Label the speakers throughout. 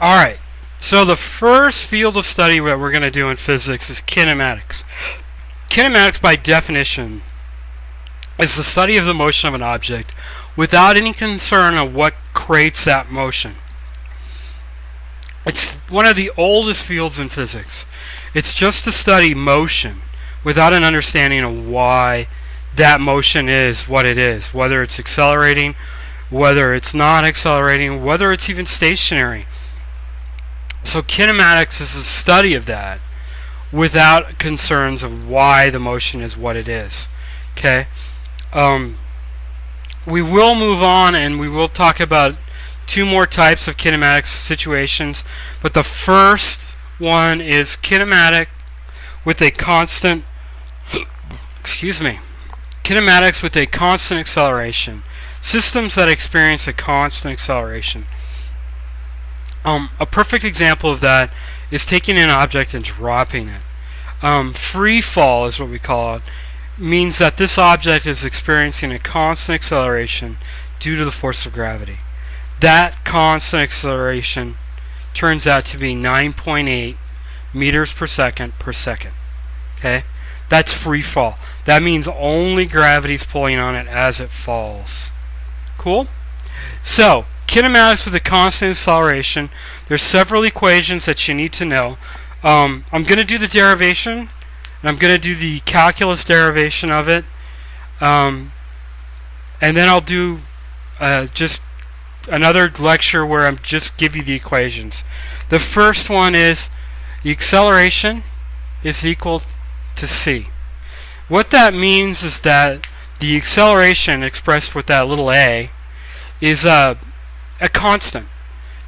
Speaker 1: Alright, so the first field of study that we're going to do in physics is kinematics. Kinematics, by definition, is the study of the motion of an object without any concern of what creates that motion. It's one of the oldest fields in physics. It's just to study motion without an understanding of why that motion is what it is, whether it's accelerating, whether it's not accelerating, whether it's even stationary. So kinematics is the study of that without concerns of why the motion is what it is. Okay? We will move on and we will talk about two more types of kinematics situations, but the first one is kinematic with a constant kinematics with a constant acceleration. Systems that experience a constant acceleration. A perfect example of that is taking an object and dropping it. Free fall is what we call it. Means that this object is experiencing a constant acceleration due to the force of gravity. That constant acceleration turns out to be 9.8 meters per second. Okay? That's free fall. That means only gravity's pulling on it as it falls. Cool? So, kinematics with a constant acceleration. There's several equations that you need to know. I'm going to do the derivation, and I'm going to do the calculus derivation of it, and then I'll do just another lecture where I'm just give you the equations. The first one is the acceleration is equal to c. What that means is that the acceleration expressed with that little a is a constant.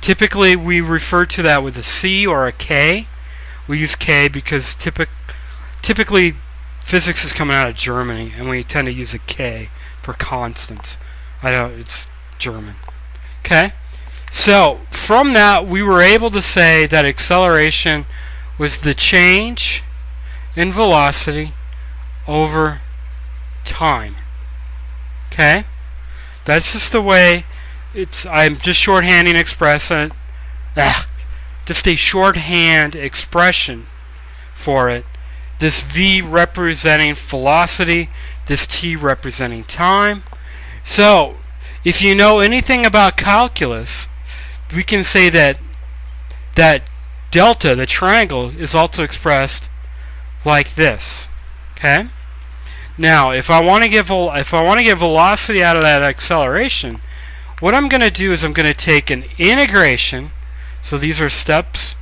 Speaker 1: Typically we refer to that with a c or a k. We use k because typically physics is coming out of Germany and we tend to use a k for constants. I know it's German. Okay? So from that we were able to say that acceleration was the change in velocity over time. Okay? That's just the way I'm just shorthanding expressing just a shorthand expression for it. This v representing velocity, this t representing time. So if you know anything about calculus, we can say that delta, the triangle, is also expressed like this. Okay? Now, if I want to get velocity out of that acceleration, what I'm going to do is I'm going to take an integration. So these are steps.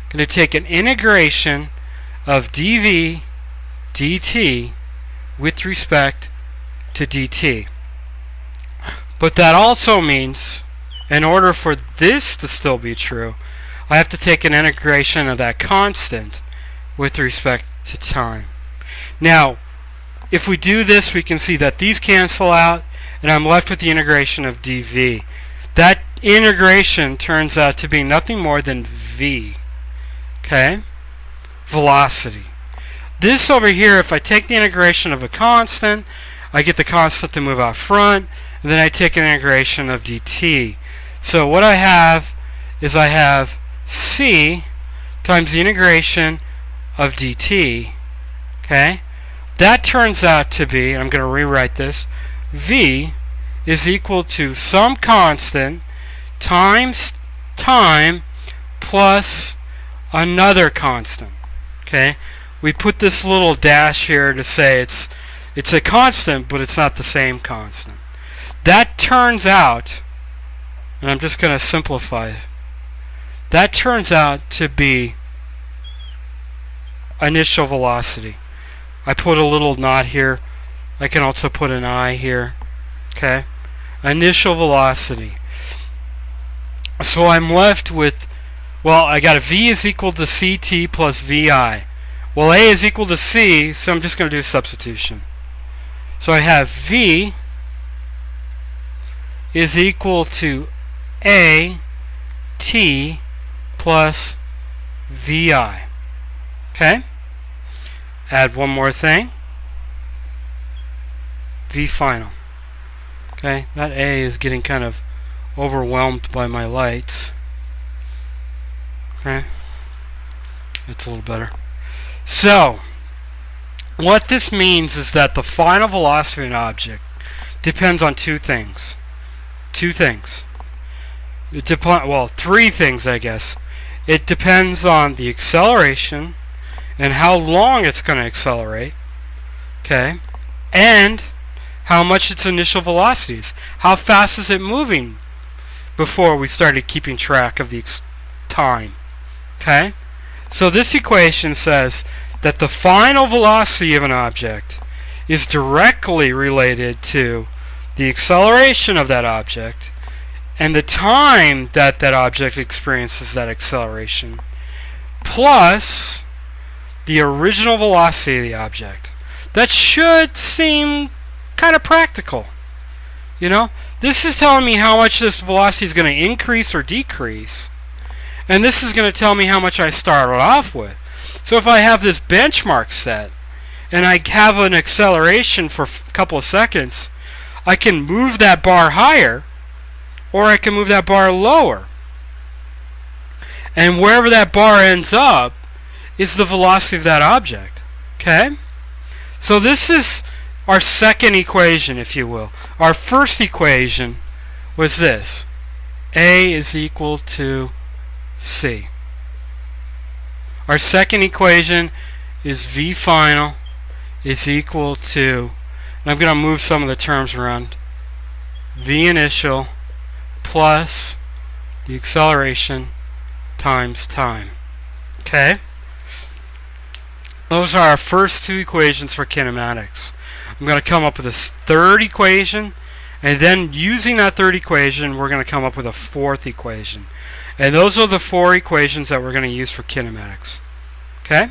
Speaker 1: I'm going to take an integration of dv dt with respect to dt. But that also means, in order for this to still be true, I have to take an integration of that constant with respect to time. Now, if we do this, we can see that these cancel out, and I'm left with the integration of dv. That integration turns out to be nothing more than v. Okay? Velocity. This over here, if I take the integration of a constant, I get the constant to move out front, and then I take an integration of dt. So what I have is I have c times the integration of dt. Okay? That turns out to be, I'm going to rewrite this, v is equal to some constant times time plus another constant. Okay? We put this little dash here to say it's a constant, but it's not the same constant. That turns out, and I'm just going to simplify it, that turns out to be initial velocity. I put a little knot here. I can also put an I here. Okay? Initial velocity. So I'm left with, well, I got a v is equal to ct plus vi. Well, a is equal to c, so I'm just going to do a substitution. So I have v is equal to a t plus vi. Okay? Add one more thing. V final. Okay, that A is getting kind of overwhelmed by my lights. Okay, it's a little better. So, what this means is that the final velocity of an object depends on two things. Two things. Well, three things, I guess. It depends on the acceleration and how long it's going to accelerate, okay, and how much its initial velocity is. How fast is it moving before we started keeping track of the time, okay? So this equation says that the final velocity of an object is directly related to the acceleration of that object and the time that that object experiences that acceleration, plus the original velocity of the object. That should seem kind of practical. You know, this is telling me how much this velocity is going to increase or decrease, and this is going to tell me how much I started off with. So if I have this benchmark set and I have an acceleration for a couple of seconds, I can move that bar higher or I can move that bar lower. And wherever that bar ends up is the velocity of that object. Okay? So this is our second equation, if you will. Our first equation was this. A is equal to C. Our second equation is V final is equal to, and I'm going to move some of the terms around, V initial plus the acceleration times time. Okay? Those are our first two equations for kinematics. I'm going to come up with a third equation, and then using that third equation, we're going to come up with a fourth equation. And those are the four equations that we're going to use for kinematics. Okay?